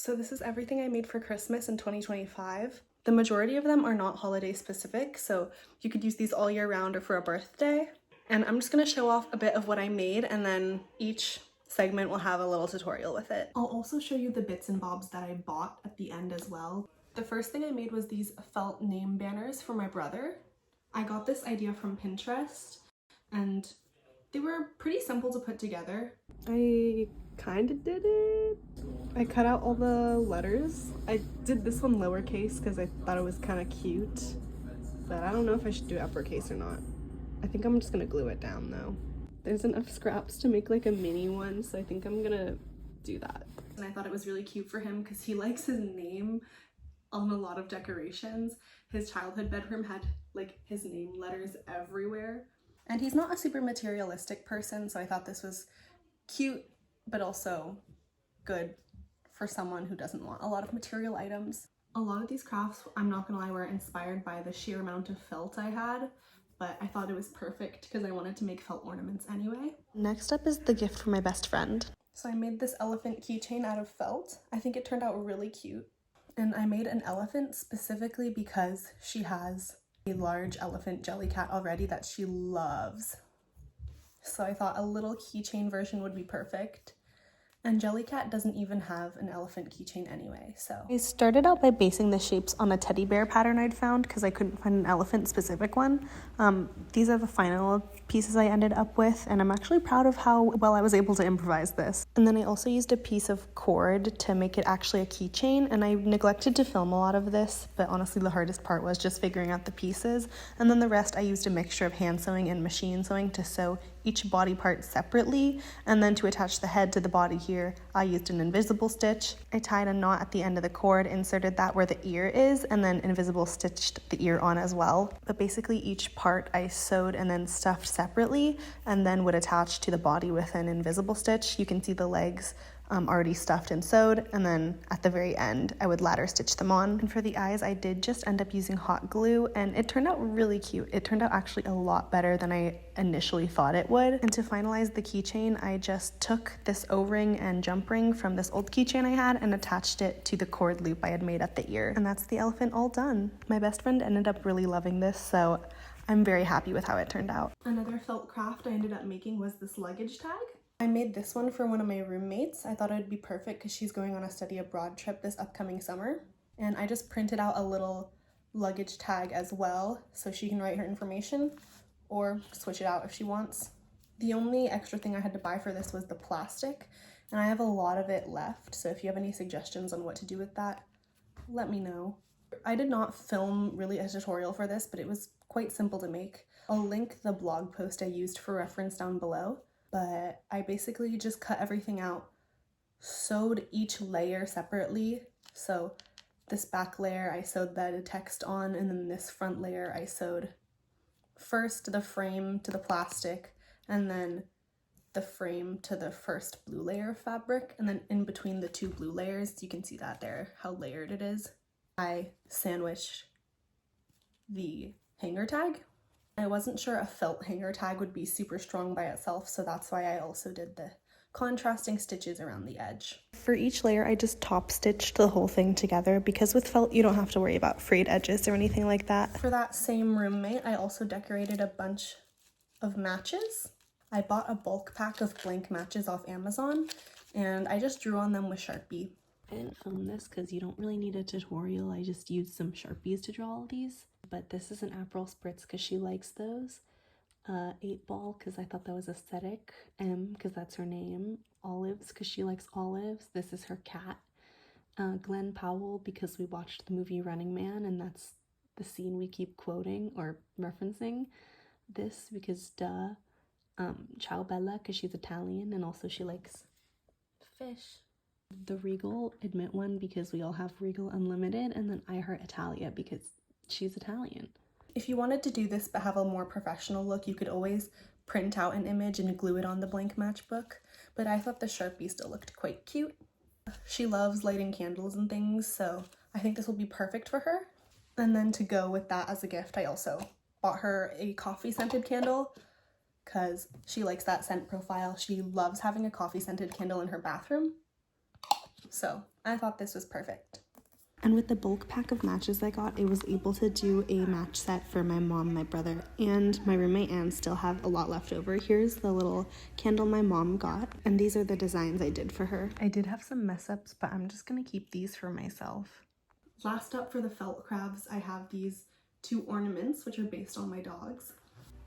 So this is everything I made for Christmas in 2025. The majority of them are not holiday specific, so you could use these all year round or for a birthday. And I'm just gonna show off a bit of what I made, and then each segment will have a little tutorial with it. I'll also show you the bits and bobs that I bought at the end as well. The first thing I made was these felt name banners for my brother. I got this idea from Pinterest, and they were pretty simple to put together. I kind of did it. I cut out all the letters. I did this one lowercase because I thought it was kind of cute, but I don't know if I should do uppercase or not. I think I'm just gonna glue it down though. There's enough scraps to make like a mini one, so I think I'm gonna do that. And I thought it was really cute for him because he likes his name on a lot of decorations. His childhood bedroom had like his name letters everywhere. And he's not a super materialistic person, so I thought this was cute, but also good for someone who doesn't want a lot of material items. A lot of these crafts, I'm not gonna lie, were inspired by the sheer amount of felt I had, but I thought it was perfect because I wanted to make felt ornaments anyway. Next up is the gift from my best friend. So I made this elephant keychain out of felt. I think it turned out really cute. And I made an elephant specifically because she has a large elephant jellycat already that she loves. So I thought a little keychain version would be perfect. And Jellycat doesn't even have an elephant keychain anyway, so. I started out by basing the shapes on a teddy bear pattern I'd found because I couldn't find an elephant specific one. These are the final pieces I ended up with, and I'm actually proud of how well I was able to improvise this. And then I also used a piece of cord to make it actually a keychain, and I neglected to film a lot of this, but honestly the hardest part was just figuring out the pieces. And then the rest I used a mixture of hand sewing and machine sewing to sew each body part separately, and then to attach the head to the body here, I used an invisible stitch. I tied a knot at the end of the cord, inserted that where the ear is, and then invisible stitched the ear on as well. But basically each part I sewed and then stuffed separately, and then would attach to the body with an invisible stitch. You can see the legs already stuffed and sewed, and then at the very end I would ladder stitch them on. And for the eyes I did just end up using hot glue, and it turned out really cute. It turned out actually a lot better than I initially thought it would. And to finalize the keychain, I just took this O-ring and jump ring from this old keychain I had and attached it to the cord loop I had made at the ear. And that's the elephant all done. My best friend ended up really loving this, so I'm very happy with how it turned out. Another felt craft I ended up making was this luggage tag. I made this one for one of my roommates. I thought it would be perfect because she's going on a study abroad trip this upcoming summer. And I just printed out a little luggage tag as well so she can write her information or switch it out if she wants. The only extra thing I had to buy for this was the plastic, and I have a lot of it left, so if you have any suggestions on what to do with that, let me know. I did not film really a tutorial for this, but it was quite simple to make. I'll link the blog post I used for reference down below. But I basically just cut everything out, sewed each layer separately. So this back layer I sewed the text on, and then this front layer I sewed first the frame to the plastic, and then the frame to the first blue layer of fabric, and then in between the two blue layers, you can see that there, how layered it is. I sandwiched the hanger tag. I wasn't sure a felt hanger tag would be super strong by itself, so that's why I also did the contrasting stitches around the edge. For each layer, I just top stitched the whole thing together because with felt, you don't have to worry about frayed edges or anything like that. For that same roommate, I also decorated a bunch of matches. I bought a bulk pack of blank matches off Amazon, and I just drew on them with Sharpie. I didn't film this because you don't really need a tutorial. I just used some Sharpies to draw all these. But this is an Aperol Spritz because she likes those. 8-ball because I thought that was aesthetic. M because that's her name. Olives because she likes olives. This is her cat. Glenn Powell because we watched the movie Running Man, and that's the scene we keep quoting or referencing. This because duh. Ciao Bella because she's Italian, and also she likes fish. The Regal Admit one because we all have Regal Unlimited, and then I Heart Italia because she's Italian. If you wanted to do this but have a more professional look, you could always print out an image and glue it on the blank matchbook, but I thought the Sharpie still looked quite cute. She loves lighting candles and things, so I think this will be perfect for her. And then to go with that as a gift, I also bought her a coffee scented candle because she likes that scent profile. She loves having a coffee scented candle in her bathroom. So I thought this was perfect. And with the bulk pack of matches I got, I was able to do a match set for my mom, my brother, and my roommate, and still have a lot left over. Here's the little candle my mom got, and these are the designs I did for her. I did have some mess ups, but I'm just gonna keep these for myself. Last up for the felt crafts, I have these 2 ornaments, which are based on my dogs.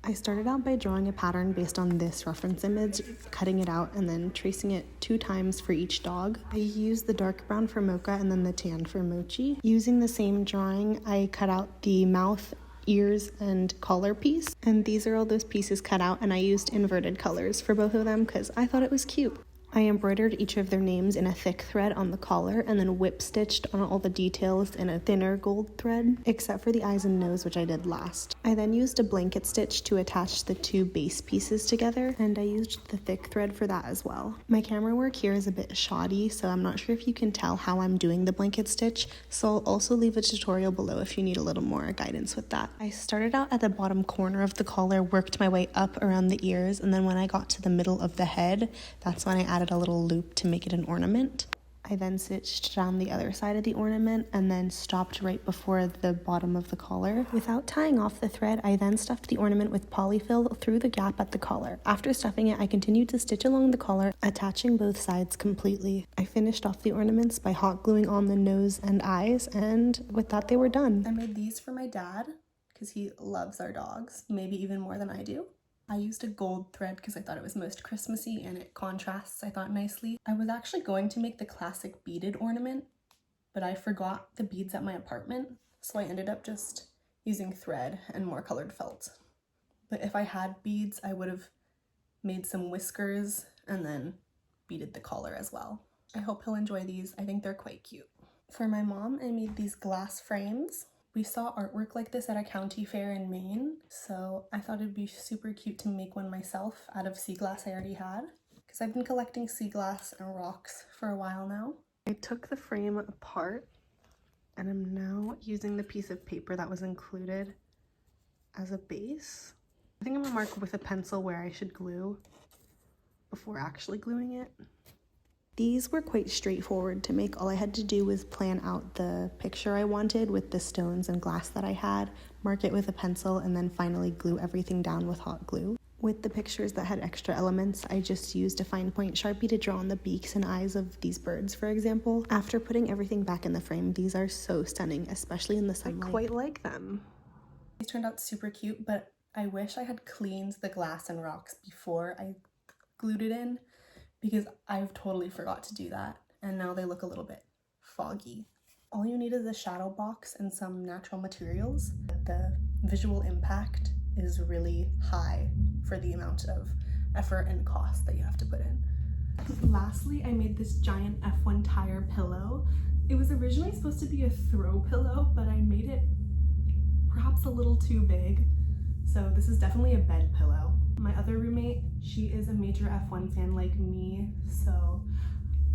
I started out by drawing a pattern based on this reference image, cutting it out and then tracing it 2 times for each dog. I used the dark brown for Mocha and then the tan for Mochi. Using the same drawing, I cut out the mouth, ears, and collar piece. And these are all those pieces cut out, and I used inverted colors for both of them because I thought it was cute. I embroidered each of their names in a thick thread on the collar and then whip stitched on all the details in a thinner gold thread, except for the eyes and nose, which I did last. I then used a blanket stitch to attach the 2 base pieces together, and I used the thick thread for that as well. My camera work here is a bit shoddy, so I'm not sure if you can tell how I'm doing the blanket stitch, so I'll also leave a tutorial below if you need a little more guidance with that. I started out at the bottom corner of the collar, worked my way up around the ears, and then when I got to the middle of the head, that's when I added a little loop to make it an ornament. I then stitched down the other side of the ornament and then stopped right before the bottom of the collar. Without tying off the thread, I then stuffed the ornament with polyfill through the gap at the collar. After stuffing it, I continued to stitch along the collar, attaching both sides completely. I finished off the ornaments by hot gluing on the nose and eyes, and with that they were done. I made these for my dad because he loves our dogs, maybe even more than I do. I used a gold thread because I thought it was most Christmassy and it contrasts, I thought, nicely. I was actually going to make the classic beaded ornament, but I forgot the beads at my apartment, so I ended up just using thread and more colored felt. But if I had beads, I would have made some whiskers and then beaded the collar as well. I hope he'll enjoy these. I think they're quite cute. For my mom, I made these glass frames. We saw artwork like this at a county fair in Maine, so I thought it'd be super cute to make one myself out of sea glass I already had, because I've been collecting sea glass and rocks for a while now. I took the frame apart and I'm now using the piece of paper that was included as a base. I think I'm gonna mark with a pencil where I should glue before actually gluing it. These were quite straightforward to make. All I had to do was plan out the picture I wanted with the stones and glass that I had, mark it with a pencil, and then finally glue everything down with hot glue. With the pictures that had extra elements, I just used a fine point Sharpie to draw on the beaks and eyes of these birds, for example. After putting everything back in the frame, these are so stunning, especially in the sunlight. I quite like them. These turned out super cute, but I wish I had cleaned the glass and rocks before I glued it in, because I've totally forgot to do that, and now they look a little bit foggy. All you need is a shadow box and some natural materials. The visual impact is really high for the amount of effort and cost that you have to put in. Lastly, I made this giant F1 tire pillow. It was originally supposed to be a throw pillow, but I made it perhaps a little too big. So this is definitely a bed pillow. My other roommate, she is a major F1 fan like me, so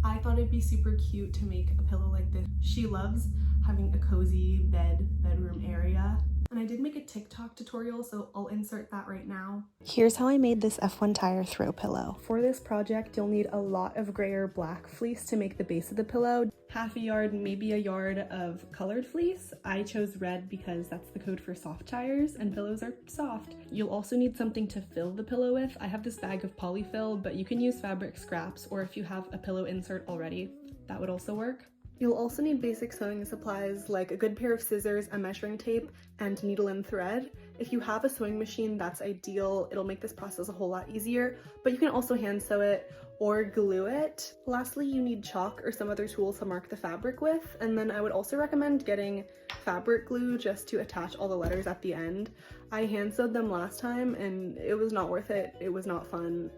I thought it'd be super cute to make a pillow like this. She loves having a cozy bedroom area. And I did make a TikTok tutorial, so I'll insert that right now. Here's how I made this F1 tire throw pillow. For this project, you'll need a lot of gray or black fleece to make the base of the pillow. Half a yard, maybe a yard of colored fleece. I chose red because that's the code for soft tires, and pillows are soft. You'll also need something to fill the pillow with. I have this bag of polyfill, but you can use fabric scraps, or if you have a pillow insert already, that would also work. You'll also need basic sewing supplies like a good pair of scissors, a measuring tape, and needle and thread. If you have a sewing machine, that's ideal. It'll make this process a whole lot easier, but you can also hand sew it or glue it. Lastly, you need chalk or some other tool to mark the fabric with, and then I would also recommend getting fabric glue just to attach all the letters at the end. I hand sewed them last time and it was not worth it. It was not fun.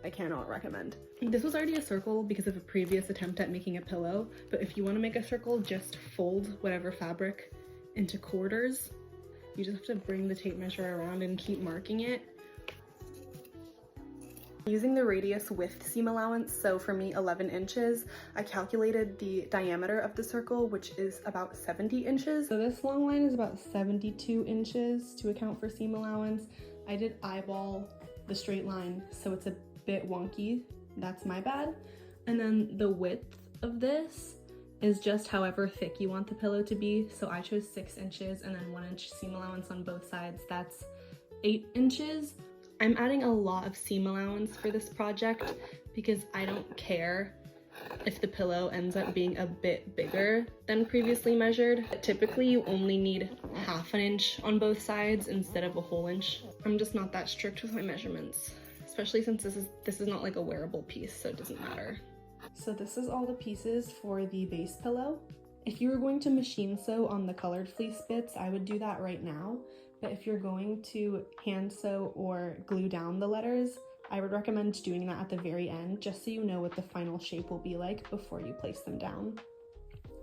I cannot recommend. This was already a circle because of a previous attempt at making a pillow, but if you want to make a circle, just fold whatever fabric into quarters. You just have to bring the tape measure around and keep marking it. Using the radius width seam allowance, so for me 11 inches, I calculated the diameter of the circle, which is about 70 inches. So this long line is about 72 inches to account for seam allowance. I did eyeball the straight line, so it's a bit wonky. That's my bad. And then the width of this is just however thick you want the pillow to be. So I chose 6 inches and then 1 inch seam allowance on both sides. That's 8 inches. I'm adding a lot of seam allowance for this project because I don't care if the pillow ends up being a bit bigger than previously measured. Typically you only need ½ inch on both sides instead of a whole inch. I'm just not that strict with my measurements, especially since this is not like a wearable piece, so it doesn't matter. So this is all the pieces for the base pillow. If you were going to machine sew on the colored fleece bits, I would do that right now. But if you're going to hand sew or glue down the letters, I would recommend doing that at the very end, just so you know what the final shape will be like before you place them down.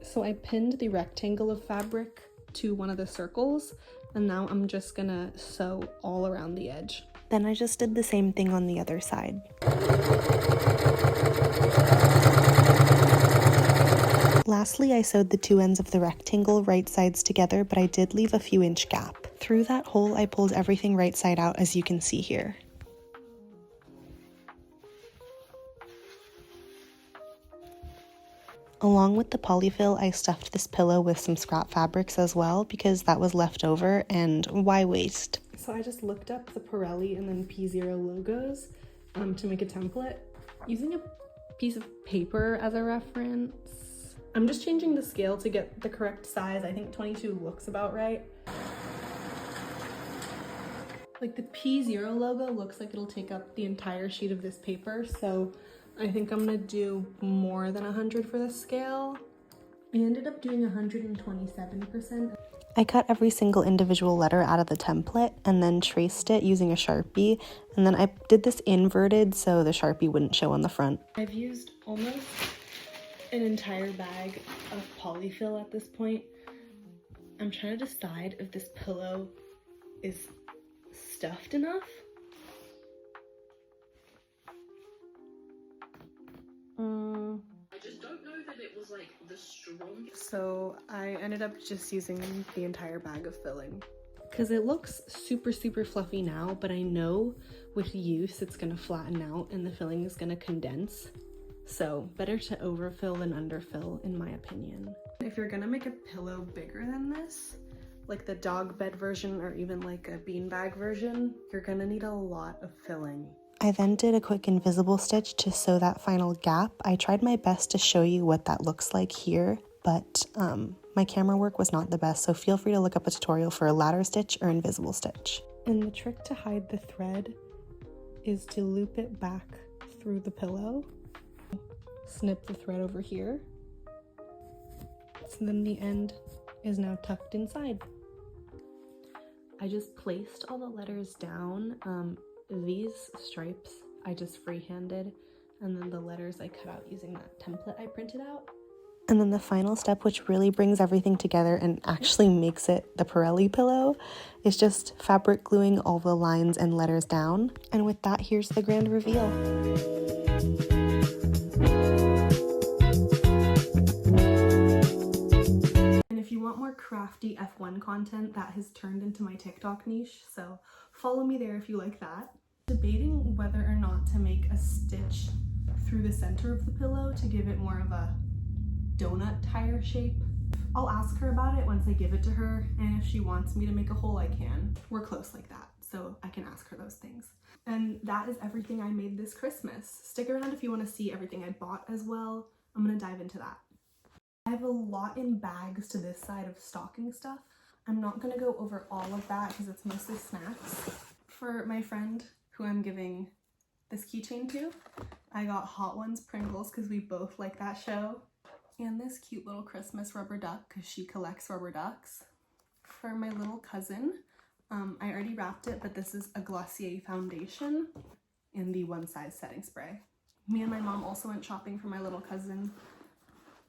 So I pinned the rectangle of fabric to one of the circles, and now I'm just gonna sew all around the edge. Then I just did the same thing on the other side. Lastly, I sewed the 2 ends of the rectangle right sides together, but I did leave a few inch gap. Through that hole, I pulled everything right side out, as you can see here. Along with the polyfill, I stuffed this pillow with some scrap fabrics as well, because that was left over, and why waste? So I just looked up the Pirelli and then P0 logos to make a template, using a piece of paper as a reference. I'm just changing the scale to get the correct size. I think 22 looks about right. Like the P0 logo looks like it'll take up the entire sheet of this paper, so I think I'm gonna do more than 100 for this scale. I ended up doing 127%. I cut every single individual letter out of the template and then traced it using a Sharpie, and then I did this inverted so the Sharpie wouldn't show on the front. I've used almost an entire bag of polyfill at this point. I'm trying to decide if this pillow is stuffed enough. I just don't know that it was like the strongest. So I ended up just using the entire bag of filling because it looks super fluffy now, but I know with use it's gonna flatten out and the filling is gonna condense. So better to overfill than underfill, in my opinion. If you're gonna make a pillow bigger than this, like the dog bed version or even like a beanbag version, you're gonna need a lot of filling. I then did a quick invisible stitch to sew that final gap. I tried my best to show you what that looks like here, but my camera work was not the best, so feel free to look up a tutorial for a ladder stitch or invisible stitch. And the trick to hide the thread is to loop it back through the pillow. Snip the thread over here. So then the end is now tucked inside. I just placed all the letters down. These stripes I just freehanded, and then the letters I cut out using that template I printed out. And then the final step, which really brings everything together and actually makes it the Pirelli pillow, is just fabric gluing all the lines and letters down. And with that, here's the grand reveal. And if you want more crafty F1 content, that has turned into my TikTok niche, so follow me there if you like that. Debating whether or not to make a stitch through the center of the pillow to give it more of a donut tire shape. I'll ask her about it once I give it to her, and if she wants me to make a hole, I can. We're close like that, so I can ask her those things. And that is everything I made this Christmas. Stick around if you want to see everything I bought as well. I'm gonna dive into that. I have a lot in bags to this side of stocking stuff. I'm not gonna go over all of that because it's mostly snacks. For my friend who I'm giving this keychain to, I got Hot Ones Pringles because we both like that show. And this cute little Christmas rubber duck because she collects rubber ducks. For my little cousin, I already wrapped it, but this is a Glossier foundation and the One Size setting spray. Me and my mom also went shopping for my little cousin.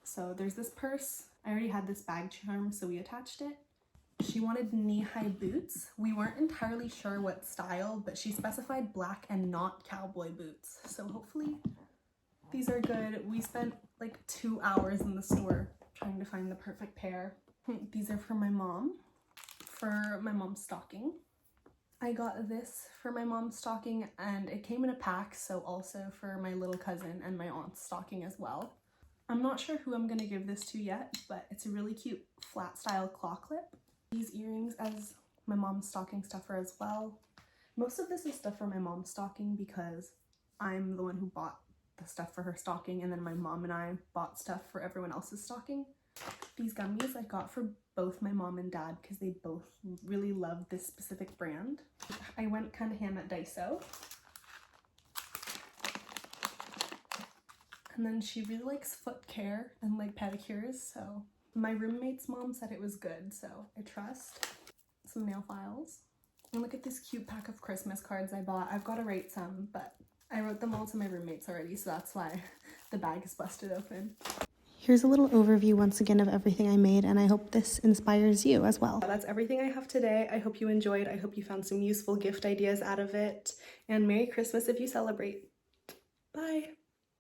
So there's this purse. I already had this bag charm, so we attached it. She wanted knee-high boots. We weren't entirely sure what style, but she specified black and not cowboy boots. So hopefully these are good. We spent like 2 hours in the store trying to find the perfect pair. These are for my mom, for my mom's stocking. I got this for my mom's stocking and it came in a pack, so also for my little cousin and my aunt's stocking as well. I'm not sure who I'm gonna give this to yet, but it's a really cute flat style claw clip. These earrings as my mom's stocking stuffer as well. Most of this is stuff for my mom's stocking because I'm the one who bought the stuff for her stocking, and then my mom and I bought stuff for everyone else's stocking. These gummies I got for both my mom and dad because they both really love this specific brand. I went kind of ham at Daiso. And then she really likes foot care and like pedicures, so my roommate's mom said it was good, so I trust. Some nail files. And look at this cute pack of Christmas cards I bought. I've got to write some, but I wrote them all to my roommates already, so that's why the bag is busted open. Here's a little overview once again of everything I made, and I hope this inspires you as well. That's everything I have today. I hope you enjoyed. I hope you found some useful gift ideas out of it. And Merry Christmas if you celebrate. Bye!